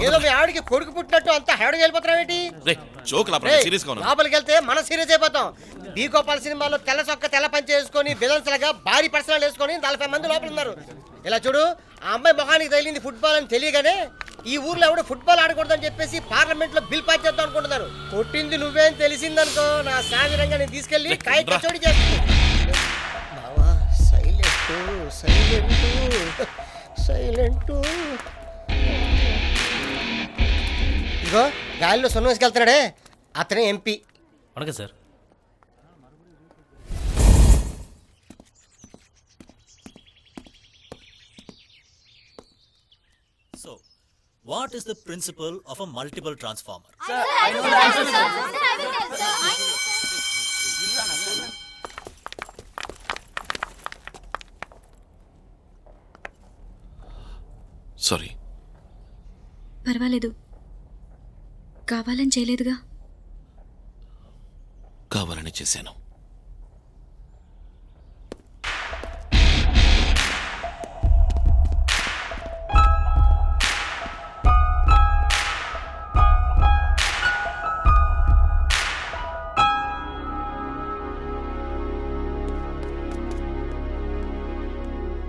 ఏదో మీ ఆవిడికి కొడుకు పుట్టినట్టు అంత హెడ్ వెళ్ళిపోతున్నావేంటి? లోపలికి వెళ్తే మన సీరియస్ అయిపోతాం. బి గోపాల్ సినిమాలో తెల్ల సొక్క తెల్ల పంచి వేసుకొని విలన్స్ లాగా భారీ పర్సనల్ వేసుకొని 40 మంది లోపల ఉన్నారు. ఇలా చూడు, ఆ అమ్మాయి మొహానికి తగిలింది ఫుట్బాల్ అని తెలియగానే ఈ ఊర్లో ఎవడో ఫుట్బాల్ ఆడకూడదని చెప్పేసి పార్లమెంట్ లో బిల్ పాస్ చేద్దాం అనుకుంటున్నారు. కొట్టింది నువ్వే అని తెలిసిందనుకో, నా సాగరంగా నేను తీసుకెళ్లి కాయ కచోడి చేస్తాను. బావా సైలెంట్. ఇగో గాలిలో సొన్ను వేసుకెళ్తున్నాడే, అతనే MP. Vanakkam sir. So, what is the principle of a multiple transformer? Sir, I know the answer, sir. Sorry. పర్వాలేదు, కావాలని చేయలేదుగా. కావాలని చేశాను.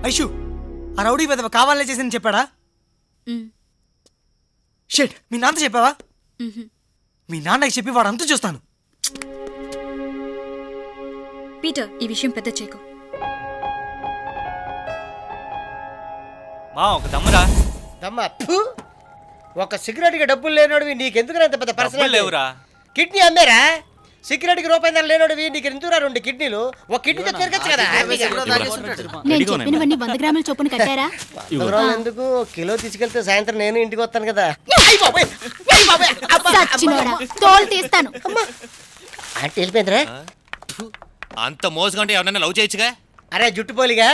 ఐషు, ఆ రౌడీ పెదవ కావాలనే చేసిందని చెప్పాడా? షెట్, మీ నాన్న చెప్పావా? మీ నాన్నకి చెప్పి వాడు అంతా చూస్తాను. పీటర్, ఈ విషయం పెద్ద చేయకు. మా ఒక దమ్మరా. దమ్మా? ఒక సిగరెట్ కి డబ్బులు లేనోడివి నీకెందుకు అంత పెద్ద పర్సనల్ లేవురా? కిడ్నీ అమ్మారా? సిగరెట్ కి రూపాయి లేనోడివి నీకు ఎందుకురా 2 కిడ్నీలు? ఒక కిడ్నీ తెరగచ్చు కదా. నేను చెప్పినవన్నీ 100 గ్రాముల చొప్పున కట్టారా? ఎందుకు కిలో తీసుకెళ్తే సాయంత్రం నేను ఇంటికి వస్తాను కదా. తోలు తీస్తాను. అంటే వెళ్ళిపోయిందిరా. అంత మోసంటే ఎవరైనా లవ్ చేయొచ్చుగా. అరే జుట్టుపోలిగా,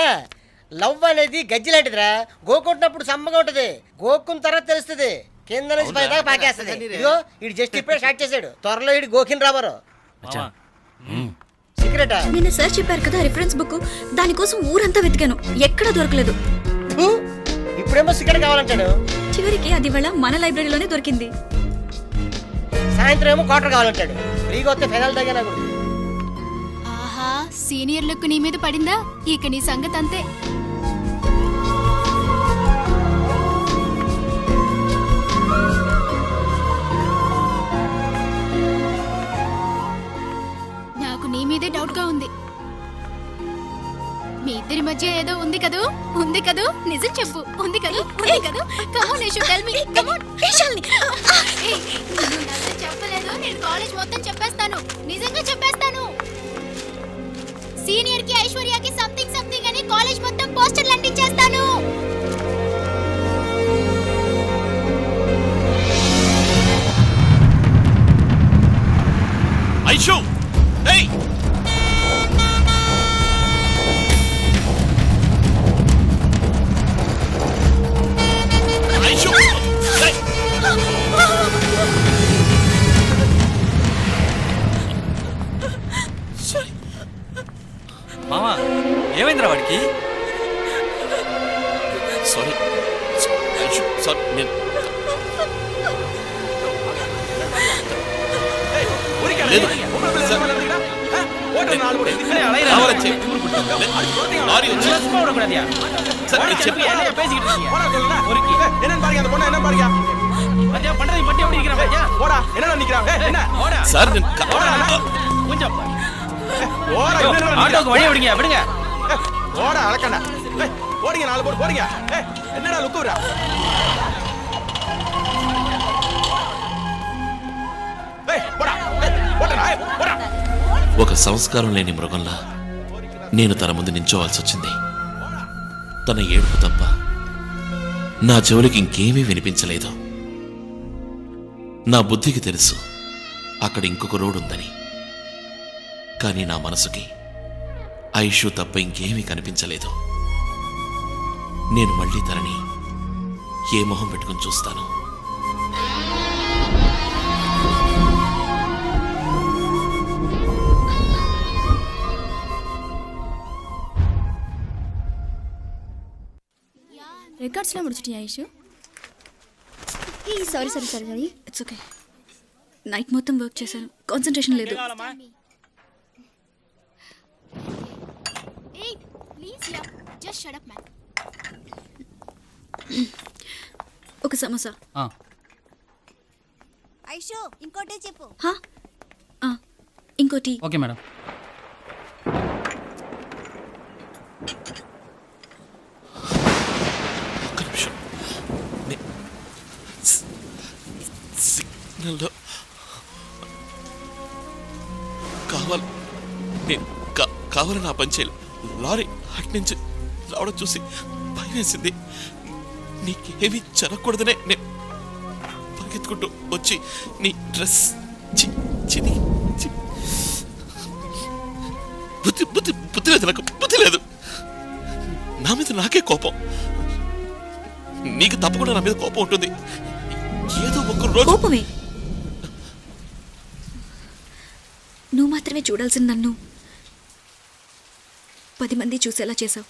లవ్ అనేది గజ్జి లాంటిదిరా. గోకుంటున్నప్పుడు సమ్మగా ఉంటది, గోక్కున్న తర్వాత తెలుస్తుంది. కింద నుంచి పై దాకా పాకేస్తుంది. ఇదిగో ఇటు జస్ట్ ఇప్పుడే స్టార్ట్ చేశాడు, త్వరలో ఇటు గోకిన్ రాబరు. సిగరెటా? నిన్న సార్ చెప్పారు కదా రిఫరెన్స్ బుక్, దానికోసం ఊరంతా వెతికాను, ఎక్కడా దొరకలేదు. ఇప్పుడేమో సిగరెట్ కావాలంటాడు. చివరికి అది వాళ్ళ మన లైబ్రరీలోనే దొరికింది. సాయంత్రం ఏమో క్వార్టర్ కావాలంటాడు. ఫ్రీగా వస్తే ఫైనల్ దగ్గర నాకు. ఆహా, సీనియర్ లుక్ నీ మీద పడిందా? ఇక నీ సంగతి అంతే. నాకు నీ మీదే డౌట్ గా ఉంది. మీ ఇద్దరి మధ్య ఏదో ఉంది కదూ? ఉంది కదూ? నిజం చెప్పు. ఉంది కదూ? ఉంది కదూ? Come on Aishu, tell me. Come on. ఏయ్, నువ్వు నాతో చెప్పలేదు, నేను కాలేజ్ మొత్తం చెప్పేస్తాను. నిజంగా చెప్పేస్తాను. సీనియర్ కి ఐశ్వర్యకి సంథింగ్ అని కాలేజ్ మొత్తం పోస్టర్లు అంటించేస్తాను. ఐషు, ఏయ్! ఐషు, ఏయ్! మామా, ఏమైందిరా వాడికి? Sorry Aishu, sorry. నేను లేదు కావాలని చెప్పి లారీ వచ్చి సార్ నేను చెప్పి సార్ నేను ஆட்டோக்கு வழி விடுங்க விடுங்க. ஓடா அலக்கண்ணா. ஓடிங்க, 4 பேர் போறீங்க. என்னடா லுக்குறா? போடா. போடா. போடா. ఒక సంస్కారం లేని మృగంలా నేను తన ముందు నించోవాల్సి వచ్చింది. తన ఏడుపు తప్ప నా చెవులకి ఇంకేమీ వినిపించలేదు. నా బుద్ధికి తెలుసు అక్కడ ఇంకొక రోడ్ ఉందని. కానీ నా మనసుకి ఐషు తప్ప ఇంకేమీ కనిపించలేదు. నేను మళ్ళీ తనని ఏ మొహం పెట్టుకుని చూస్తాను? ரெக்கார்ட்ஸ்லாம் முடிச்சிட்டியா Aishu? Sorry sorry sorry sorry it's okay. Night మొత్తం వర్క్ చేశాను, కాన్సన్ట్రేషన్ లేదు. Hey, please, yeah. Just shut up, man. ఒక సమోసా. ఐషో ఇంకోటే చెప్పు. హా? ఇంకోటి. Okay madam. ఒక్క నిమిషం. సిగ్నల్లో కావాలి నా పని చేయాలి. లారీ అటు నుంచి రావడం చూసి భయం వేసింది. నీకేమీ జరగకూడదనే నేను పరిగెత్తుకుంటూ వచ్చి నీ డ్రెస్ బుద్ధి లేదు, నాకు బుద్ధి లేదు. నా మీద నాకే కోపం. నీకు తప్పకుండా నా మీద కోపం ఉంటుంది. ఏదో ఒక రోజు కోపమే. నువ్వు మాత్రమే చూడాల్సింది నన్ను 10 మంది చూసేలా చేసావు.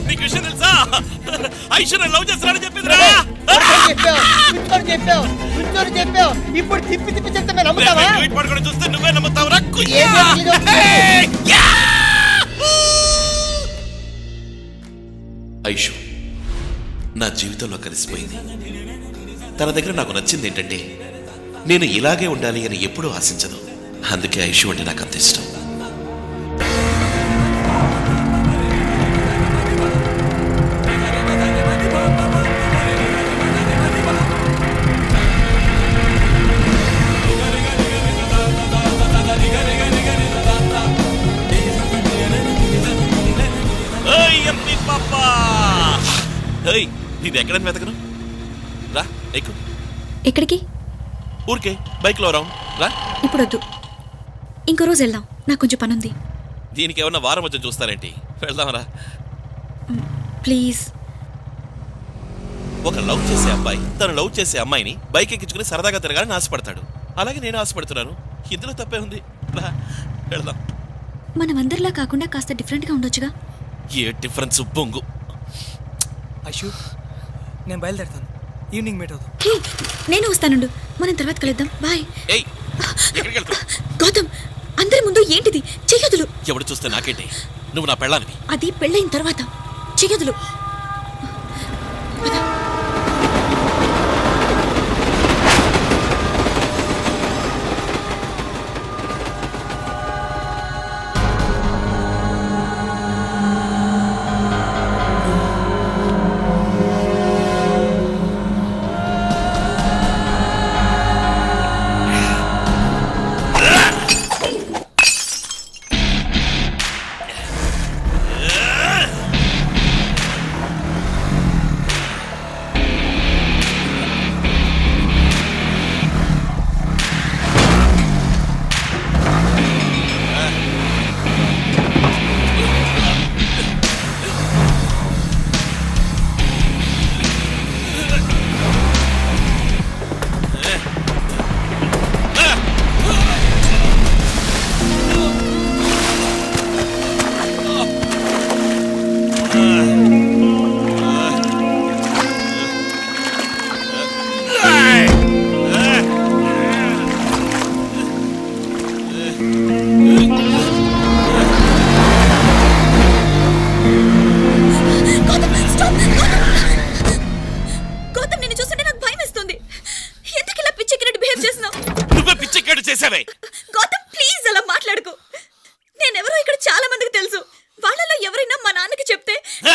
నీకు విషయం తెలుసా? ఐశ్వర్య లవ్ చేస్తానని చెప్పిందిరా. చెప్పావు ఇప్పుడు తిప్పి తిప్పి చెప్తే మేము నమ్ముతావా? పడుకొని చూస్తే నువ్వే నమ్ముతావురా. ఐషు నా జీవితంలో కలిసిపోయింది. తన దగ్గర నాకు నచ్చింది ఏంటంటే నేను ఇలాగే ఉండాలి అని ఎప్పుడూ ఆశించదు. అందుకే ఐషు అంటే నాకు అంత ఇష్టం. ఇది ఎక్కడని వెతకను? రా ఎక్కు. ఎక్కడికి? ఊరికే బైక్లో రావు. రా. ఇప్పుడు వద్దు, ఇంకో రోజు వెళ్దాం, నాకు కొంచెం పని ఉంది. దీనికి ఏమన్నా వారం వచ్చి చూస్తారేంటి? వెళ్దాం రా ప్లీజ్. ఒక లవ్ చేసే అబ్బాయి తను లవ్ చేసే అమ్మాయిని బైక్ ఎక్కించుకుని సరదాగా తిరగాలని ఆశపడతాడు. అలాగే నేను ఆశపడుతున్నాను. ఇందులో తప్పే ఉంది. రా వెళ్దాం. మనం అందరిలా కాకుండా కాస్త డిఫరెంట్గా ఉండొచ్చుగా. ఏ డిఫరెన్స్ బొంగు. ఐషు నేను బయలుదేరుతాను, ఈవినింగ్ మీట్ అవుతాం. నేను వస్తానుండు, మనం తర్వాత కలుద్దాం. బాయ్. ఏయ్ ఎక్కడికి వెళ్తావు? గౌతమ్, అందరి ముందు ఏంటిది? చెయ్యదులు. ఎవడు చూస్తే నాకేంటి? నువ్వు నా పెళ్ళానివి. అది పెళ్ళైన తర్వాత చెయ్యదులు.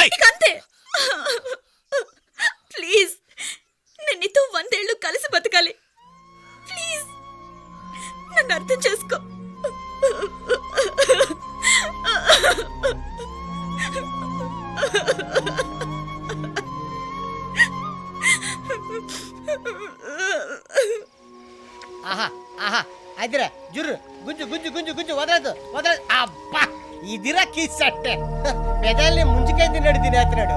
రేయ్! ఇక అంతే. ప్లీజ్, నేను నీతో 100 ఏళ్ళు కలిసి బతకాలి. ప్లీజ్ నన్ను అర్థం చేసుకో. ఆహా ఆహా అదిరా జుర్రు గుంజు గుంజు గుంజు గుంజు వదలదు వదలదు. అబ్బా ఇదిరా కిస్ అంటే పెదాల్ని ముంచుకే తిన్నాడు తినేస్తున్నాడు.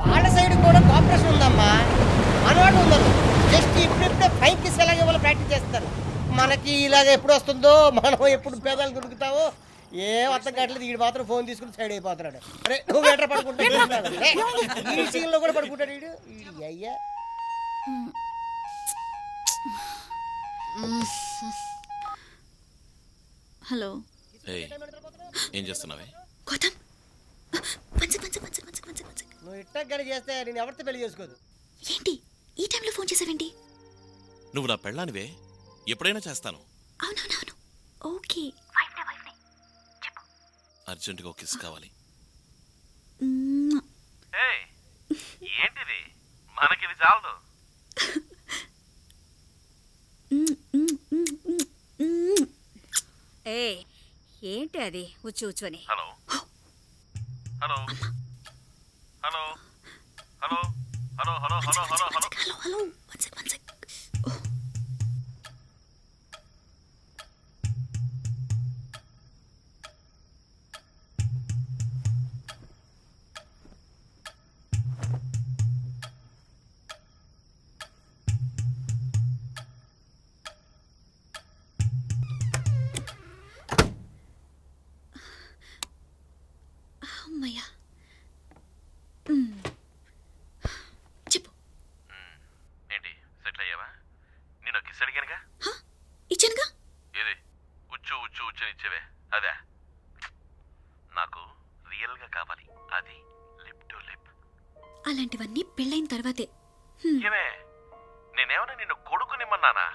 వాళ్ళ సైడ్ కూడా కోఆపరేషన్ ఉందమ్మా, మనవాడు ఉండదు. జస్ట్ ఇప్పుడిప్పుడే ఫైన్ కిస్ ఎలాగే వాళ్ళు ప్రాక్టీస్ చేస్తారు. మనకి ఇలాగ ఎప్పుడు వస్తుందో, మనం ఎప్పుడు పేదాలు దొరుకుతావో ఏం అర్థం కావట్లేదు. వీడు మాత్రం ఫోన్ తీసుకుని సైడ్ అయిపోతున్నాడు. అరే నువ్వు ఎట్లా పడుకుంటాడు, ఈ సీన్లో కూడా పడుకుంటాడు వీడు. వీడి అయ్యా హలో ఏయ్, ఏం చేస్తున్నావే? గౌతమ్, నువ్వు ఇట్టా గడి చేస్తే నేను ఎవరితో పెళ్లి చేసుకోదు. ఏంటి ఈ టైంలో ఫోన్ చేసావేంటి? నువ్వు నా పెళ్ళానివే, ఎప్పుడైనా చేస్తాను. అవునవునవును, ఓకే. అర్జెంటుగా ఒక కిస్ కావాలి. ఏంటిది? మనకిది చాలదు. ఏ ఏంటి అది ఉచ్చు ఉచ్చు అని? Hello hello hello hello hello hello hello hello hello hello hello, one sec. అమ్మయ్యా. చెప్పు. ఏంటి సెటిల్ అయ్యావా? నేను కిస్ అడిగానుగా. ఇచ్చానుగా. ఏది ఉచ్చు ఉచ్చు ఉచ్చు ఇచ్చేవే అదే నాకు రియల్గా కావాలి. అది లిప్ టు లిప్. అలాంటివన్నీ పెళ్ళైన తర్వాతే. ఏమే నేనేమన్నా నిన్ను కొడుకునిమ్మన్నానా?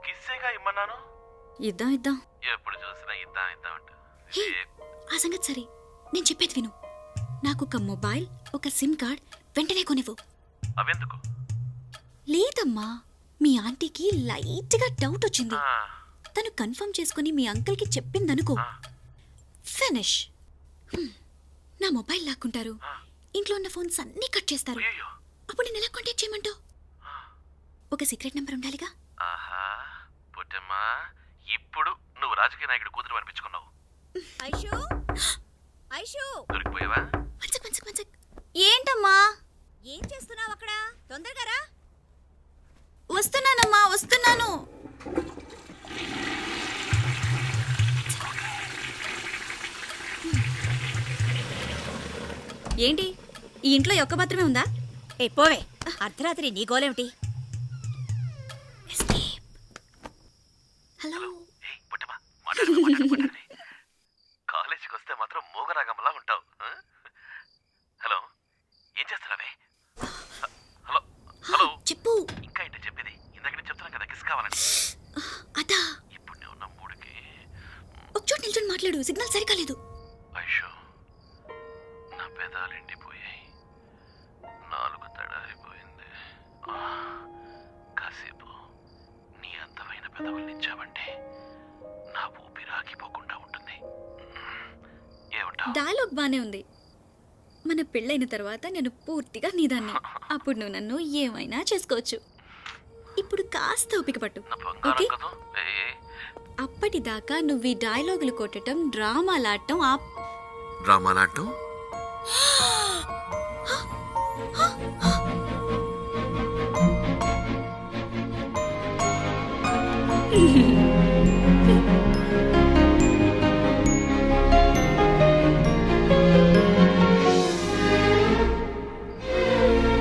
కిస్సేగా ఇమ్మన్నాను. ఇద్దాం. ఎప్పుడు చూసినా ఇద్దాం ఇద్దాం అంట. హే, ఆ సంగతి సరే, నేను చెప్పేది విను. నాకు ఒక మొబైల్, ఒక సిమ్ కార్డ్ వెంటనే కొనివ్వు. అవెందుకు? లేదమ్మా, మీ ఆంటీకి లైట్గా డౌట్ వచ్చింది. తను కన్ఫర్మ్ చేసుకుని మీ అంకుల్కి చెప్పిందనుకో, ఫినిష్. నా మొబైల్ లాక్కుంటారు, ఇంట్లో ఉన్న ఫోన్స్ అన్నీ కట్ చేస్తారు. అప్పుడు నేను ఎలా కాంటాక్ట్ చేయమంటావు? ఒక సీక్రెట్ నెంబర్ ఉండాలిగా. ఆహా పుట్టమ్మా, ఇప్పుడు నువ్వు రాజకీయ నాయకుడు కూతురు అనిపించుకున్నావు. ఐషు ఐషు దొరికిపోయావా? One sec. ఏంటమ్మా? ఏం చేస్తున్నావు అక్కడ? తొందరగా రా. వస్తున్నానమ్మా, వస్తున్నాను. ఏంటి, ఈ ఇంట్లో ఒక్క బాత్రూమే ఉందా? ఏ పోవే, అర్ధరాత్రి నీ గోలేమిటి? హలో. పుట్టమ్మా కాలేజీకి వస్తే మాత్రం మూగరాగంలా ఉంటావు. హలో ఏం చేస్తున్నావే? హలో హలో చెప్పు. ఇంకా ఏంటి చెప్పేది? ఇందాక నేను చెప్తున్నా కదా కిస్ కావాలని. అదా, ఇప్పుడు నువ్వు నా మూడికి ఒక చోటు నిల్చొని మాట్లాడు, సిగ్నల్ సరికాలేదు. ఐషు నా పెదాలు ఎండిపోయాయి, నాలుగు తడారిపోయింది. కాసేపు నీ అందమైన పెదవుల్ని ఇచ్చావంటే నా ఊపిరి ఆగిపోకుండా ఉంటుంది. ఏమంటావు? డైలాగ్ బానే ఉంది. మన పెళ్ళైన తర్వాత నేను పూర్తిగా నీదాన్ని. అప్పుడు నువ్వు నన్ను ఏమైనా చేసుకోవచ్చు. ఇప్పుడు కాస్త ఓపిక పట్టు, నా ఓకే? బంగారం కదూ. అప్పటిదాకా నువ్వు ఈ డైలాగులు కొట్టడం, డ్రామాలాడటం డ్రామాలాడటం?